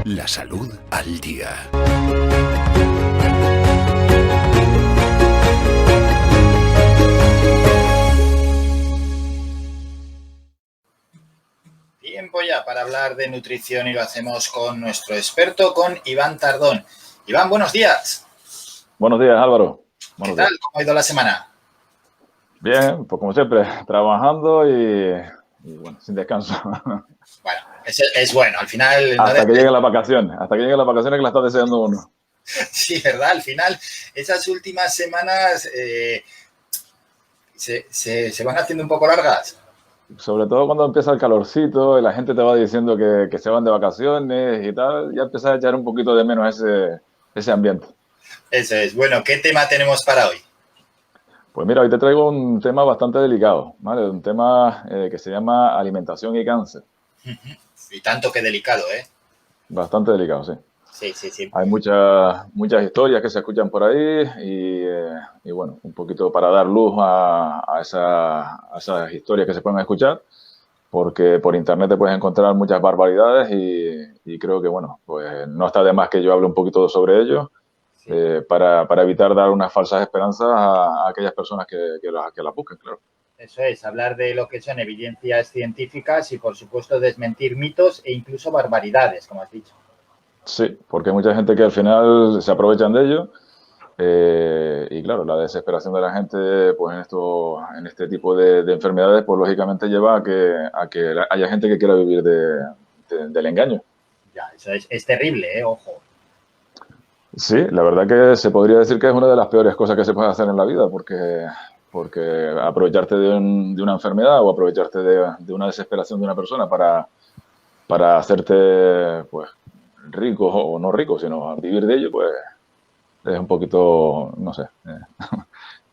La salud al día. Tiempo ya para hablar de nutrición y lo hacemos con nuestro experto, con Iván Tardón. Iván, buenos días. Buenos días, Álvaro. ¿Qué tal? ¿Cómo ha ido la semana? Bien, pues como siempre, trabajando y bueno, sin descanso. Bueno, es bueno, al final... Hasta que lleguen las vacaciones, que la está deseando uno. Sí, ¿verdad? Al final, esas últimas semanas se van haciendo un poco largas. Sobre todo cuando empieza el calorcito y la gente te va diciendo que se van de vacaciones y tal, ya empiezas a echar un poquito de menos ese ambiente. Eso es. Bueno, ¿qué tema tenemos para hoy? Pues mira, hoy te traigo un tema bastante delicado, ¿vale? Un tema que se llama alimentación y cáncer. Y tanto que delicado, ¿eh? Bastante delicado, sí. Sí. Hay muchas historias que se escuchan por ahí y bueno, un poquito para dar luz a esas historias que se pueden escuchar, porque por internet te puedes encontrar muchas barbaridades y creo que bueno, pues no está de más que yo hable un poquito sobre ello, sí. Para evitar dar unas falsas esperanzas a aquellas personas que las busquen, claro. Eso es, hablar de lo que son evidencias científicas y por supuesto desmentir mitos e incluso barbaridades, como has dicho. Sí, porque hay mucha gente que al final se aprovechan de ello y claro, la desesperación de la gente pues en este tipo de enfermedades pues lógicamente lleva a que haya gente que quiera vivir del engaño. Ya, eso es terrible, ojo. Sí, la verdad que se podría decir que es una de las peores cosas que se puede hacer en la vida porque aprovecharte de una enfermedad o aprovecharte de una desesperación de una persona para hacerte pues rico o no rico, sino vivir de ello, pues es un poquito, no sé,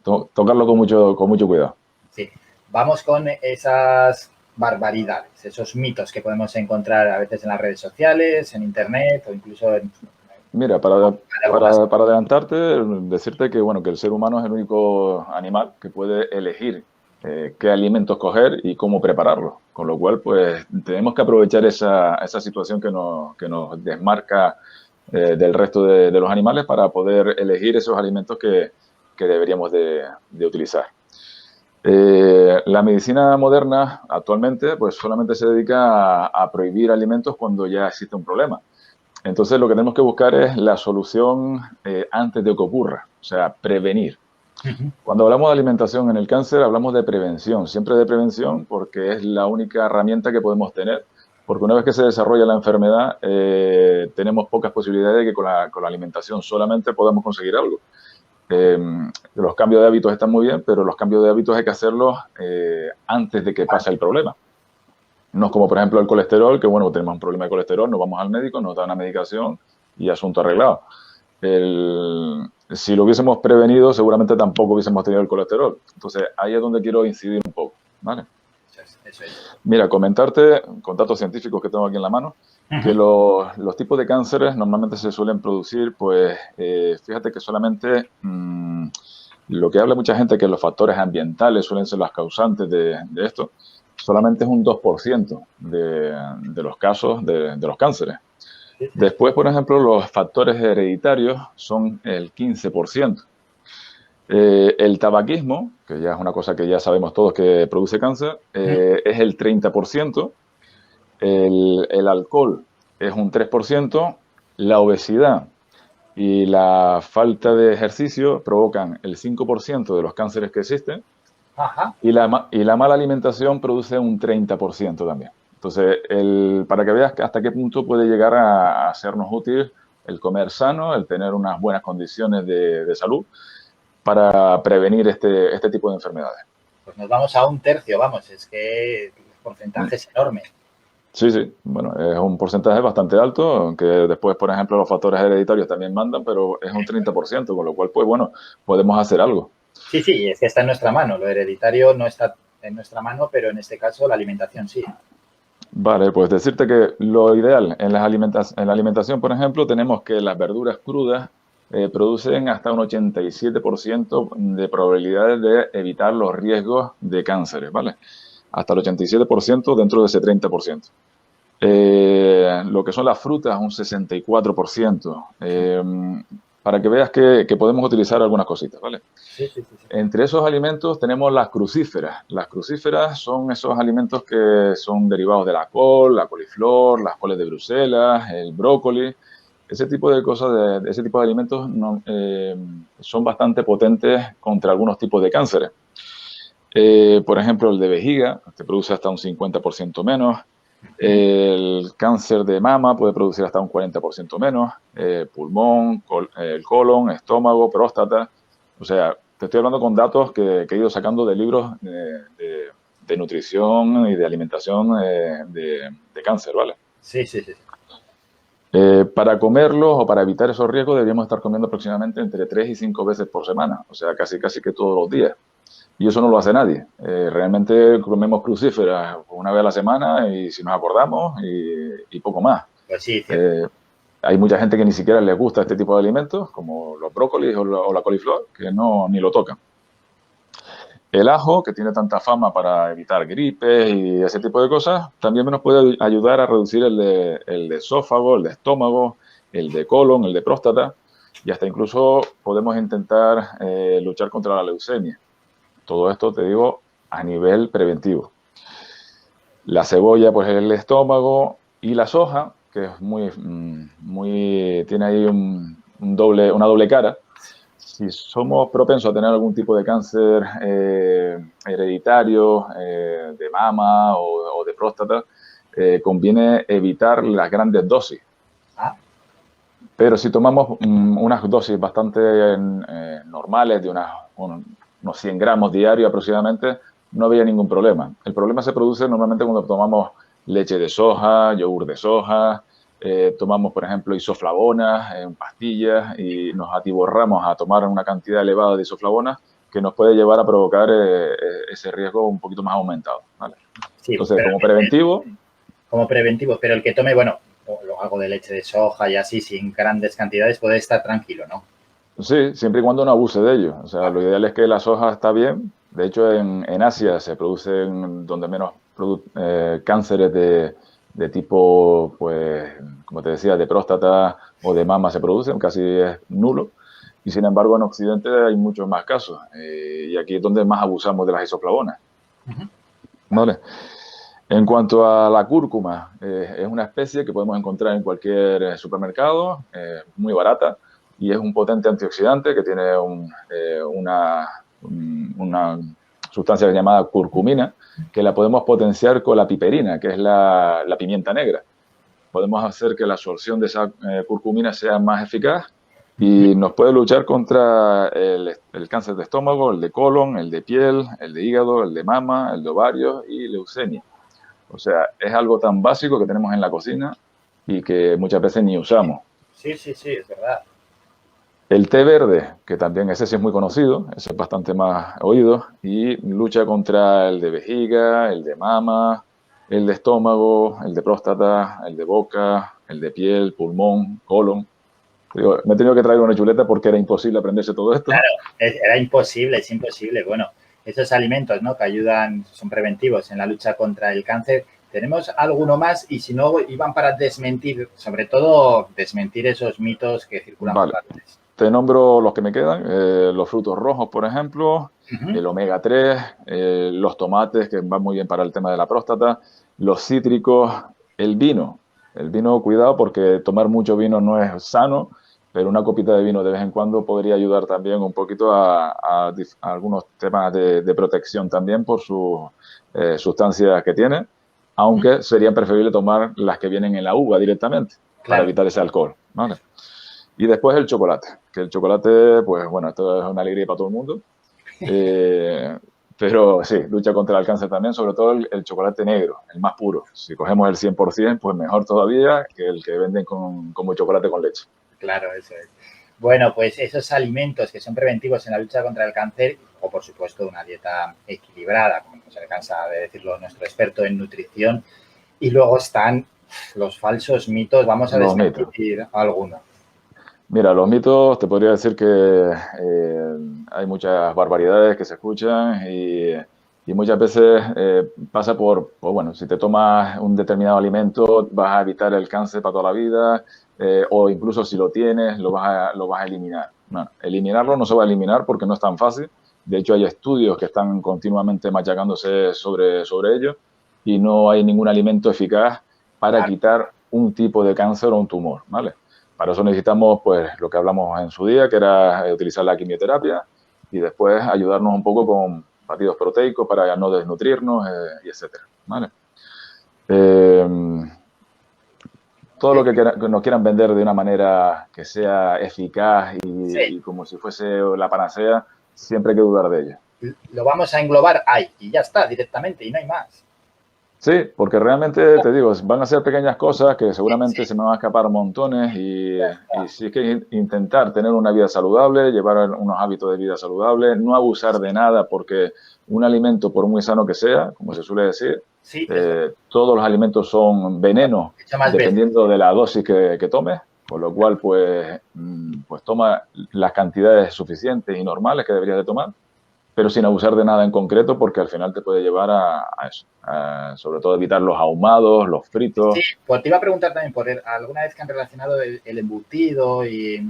tocarlo con mucho cuidado. Sí, vamos con esas barbaridades, esos mitos que podemos encontrar a veces en las redes sociales, en internet o incluso en... Mira, para adelantarte, decirte que bueno, que el ser humano es el único animal que puede elegir qué alimentos coger y cómo prepararlos. Con lo cual, pues tenemos que aprovechar esa situación que nos desmarca del resto de los animales para poder elegir esos alimentos que deberíamos de utilizar. La medicina moderna actualmente pues solamente se dedica a prohibir alimentos cuando ya existe un problema. Entonces lo que tenemos que buscar es la solución antes de que ocurra, o sea, prevenir. Cuando hablamos de alimentación en el cáncer, hablamos de prevención, siempre de prevención, porque es la única herramienta que podemos tener, porque una vez que se desarrolla la enfermedad, tenemos pocas posibilidades de que con la alimentación solamente podamos conseguir algo. Los cambios de hábitos están muy bien, pero los cambios de hábitos hay que hacerlos antes de que pase el problema. No es como, por ejemplo, el colesterol, que bueno, tenemos un problema de colesterol, nos vamos al médico, nos da una medicación y asunto arreglado. Si lo hubiésemos prevenido, seguramente tampoco hubiésemos tenido el colesterol. Entonces, ahí es donde quiero incidir un poco, ¿vale? Eso es. Mira, comentarte, con datos científicos que tengo aquí en la mano, que los tipos de cánceres normalmente se suelen producir, pues, fíjate que solamente lo que habla mucha gente que los factores ambientales suelen ser los causantes de esto, solamente es un 2% de los casos de los cánceres. Después, por ejemplo, los factores hereditarios son el 15%. El tabaquismo, que ya es una cosa que ya sabemos todos que produce cáncer, es el 30%. El alcohol es un 3%. La obesidad y la falta de ejercicio provocan el 5% de los cánceres que existen. Ajá. Y la mala alimentación produce un 30% también. Entonces, para que veas hasta qué punto puede llegar a sernos útil el comer sano, el tener unas buenas condiciones de salud para prevenir este tipo de enfermedades. Pues nos vamos a un tercio, vamos, es que el porcentaje es enorme. Sí, bueno, es un porcentaje bastante alto, aunque después, por ejemplo, los factores hereditarios también mandan, pero es un 30%, con lo cual, pues bueno, podemos hacer algo. Sí, es que está en nuestra mano. Lo hereditario no está en nuestra mano, pero en este caso la alimentación sí. Vale, pues decirte que lo ideal en la alimentación, por ejemplo, tenemos que las verduras crudas producen hasta un 87% de probabilidades de evitar los riesgos de cánceres, ¿vale? Hasta el 87% dentro de ese 30%. Lo que son las frutas, un 64%. Para que veas que podemos utilizar algunas cositas, ¿vale? Sí, sí, sí, sí. Entre esos alimentos tenemos las crucíferas. Las crucíferas son esos alimentos que son derivados de la col, la coliflor, las coles de Bruselas, el brócoli. Ese tipo de cosas, ese tipo de alimentos son bastante potentes contra algunos tipos de cánceres. Por ejemplo, el de vejiga, que produce hasta un 50% menos. El cáncer de mama puede producir hasta un 40% menos. Pulmón, el colon, estómago, próstata. O sea, te estoy hablando con datos que he ido sacando de libros de nutrición y de alimentación de cáncer, ¿vale? Sí, sí, sí. Para comerlos o para evitar esos riesgos deberíamos estar comiendo aproximadamente entre 3 y 5 veces por semana, o sea, casi que todos los días. Y eso no lo hace nadie. Realmente comemos crucíferas una vez a la semana y si nos acordamos y poco más. Pues sí, cierto. Hay mucha gente que ni siquiera les gusta este tipo de alimentos, como los brócolis o la coliflor, que ni lo tocan. El ajo, que tiene tanta fama para evitar gripes y ese tipo de cosas, también nos puede ayudar a reducir el de esófago, el de estómago, el de colon, el de próstata, y hasta incluso podemos intentar luchar contra la leucemia. Todo esto, te digo, a nivel preventivo. La cebolla, pues el estómago, y la soja, que es tiene ahí una doble cara. Si somos propensos a tener algún tipo de cáncer hereditario, de mama o de próstata, conviene evitar las grandes dosis. Pero si tomamos unas dosis bastante normales, de unos 100 gramos diarios aproximadamente, no había ningún problema. El problema se produce normalmente cuando tomamos leche de soja, yogur de soja, tomamos, por ejemplo, isoflavonas en pastillas y nos atiborramos a tomar una cantidad elevada de isoflavonas que nos puede llevar a provocar ese riesgo un poquito más aumentado, ¿vale? Sí, entonces, como preventivo... Como preventivo, pero el que tome, bueno, algo de leche de soja y así, sin grandes cantidades, puede estar tranquilo, ¿no? Sí, siempre y cuando no abuse de ello. O sea, lo ideal es que la soja está bien. De hecho, en Asia se producen donde menos cánceres de tipo, pues, como te decía, de próstata o de mama se producen, casi es nulo. Y sin embargo, en Occidente hay muchos más casos. Y aquí es donde más abusamos de las isoflavonas. ¿Vale? En cuanto a la cúrcuma, es una especie que podemos encontrar en cualquier supermercado, muy barata, y es un potente antioxidante que tiene una sustancia llamada curcumina, que la podemos potenciar con la piperina, que es la pimienta negra. Podemos hacer que la absorción de esa curcumina sea más eficaz y nos puede luchar contra el cáncer de estómago, el de colon, el de piel, el de hígado, el de mama, el de ovarios y leucemia. O sea, es algo tan básico que tenemos en la cocina y que muchas veces ni usamos. Sí, sí, sí, es verdad. El té verde, que también ese sí es muy conocido, ese es bastante más oído, y lucha contra el de vejiga, el de mama, el de estómago, el de próstata, el de boca, el de piel, pulmón, colon. Digo, me he tenido que traer una chuleta porque era imposible aprenderse todo esto. Claro, era imposible, es imposible. Bueno, esos alimentos, ¿no?, que ayudan, son preventivos en la lucha contra el cáncer. ¿Tenemos alguno más? Y si no, iban para desmentir, sobre todo desmentir esos mitos que circulan por las redes. Te nombro los que me quedan, los frutos rojos, por ejemplo, el omega 3, los tomates, que van muy bien para el tema de la próstata, los cítricos, el vino. El vino, cuidado, porque tomar mucho vino no es sano, pero una copita de vino de vez en cuando podría ayudar también un poquito a algunos temas de protección también por sus sustancias que tiene, aunque sería preferible tomar las que vienen en la uva directamente, para evitar ese alcohol, ¿vale? Y después el chocolate, que el chocolate, pues bueno, esto es una alegría para todo el mundo, pero sí, lucha contra el cáncer también, sobre todo el chocolate negro, el más puro. Si cogemos el 100%, pues mejor todavía que el que venden como chocolate con leche. Claro, eso es. Bueno, pues esos alimentos que son preventivos en la lucha contra el cáncer, o por supuesto una dieta equilibrada, como no se le cansa de decirlo nuestro experto en nutrición, y luego están los falsos mitos. Vamos a desmentir algunos. Mira, los mitos, te podría decir que hay muchas barbaridades que se escuchan y Y muchas veces pasa por, pues bueno, si te tomas un determinado alimento vas a evitar el cáncer para toda la vida, o incluso si lo tienes lo vas a eliminar. No, eliminarlo no se va a eliminar porque no es tan fácil. De hecho, hay estudios que están continuamente machacándose sobre ello y no hay ningún alimento eficaz para quitar un tipo de cáncer o un tumor, ¿vale? Para eso necesitamos, pues, lo que hablamos en su día, que era utilizar la quimioterapia y después ayudarnos un poco con batidos proteicos para no desnutrirnos, y etcétera, ¿vale? Todo lo que nos quieran vender de una manera que sea eficaz y como si fuese la panacea, siempre hay que dudar de ella. Lo vamos a englobar ahí y ya está, directamente, y no hay más. Sí, porque realmente, te digo, van a ser pequeñas cosas que seguramente se me van a escapar montones y sí es que intentar tener una vida saludable, llevar unos hábitos de vida saludables, no abusar de nada porque un alimento, por muy sano que sea, como se suele decir, todos los alimentos son venenos dependiendo de la dosis que tomes, con lo cual pues toma las cantidades suficientes y normales que deberías de tomar, pero sin abusar de nada en concreto porque al final te puede llevar a eso, sobre todo evitar los ahumados, los fritos. Sí, pues te iba a preguntar también por alguna vez que han relacionado el embutido y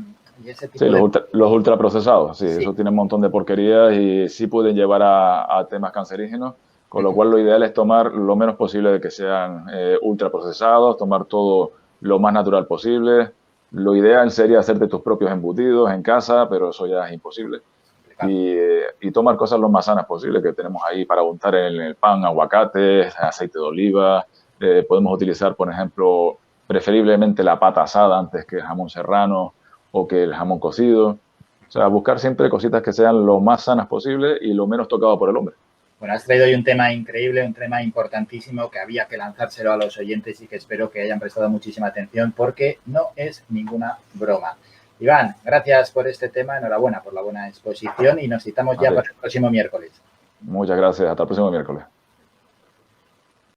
ese tipo de... los ultraprocesados, sí, eso tiene un montón de porquerías y sí pueden llevar a temas cancerígenos, con lo cual lo ideal es tomar lo menos posible de que sean ultraprocesados, tomar todo lo más natural posible. Lo ideal sería hacerte tus propios embutidos en casa, pero eso ya es imposible. Y tomar cosas lo más sanas posible que tenemos ahí para untar en el pan, aguacate, aceite de oliva. Podemos utilizar, por ejemplo, preferiblemente la pata asada antes que el jamón serrano o que el jamón cocido. O sea, buscar siempre cositas que sean lo más sanas posible y lo menos tocado por el hombre. Bueno, has traído hoy un tema increíble, un tema importantísimo que había que lanzárselo a los oyentes y que espero que hayan prestado muchísima atención porque no es ninguna broma. Iván, gracias por este tema, enhorabuena por la buena exposición y nos citamos ya para el próximo miércoles. Muchas gracias, hasta el próximo miércoles.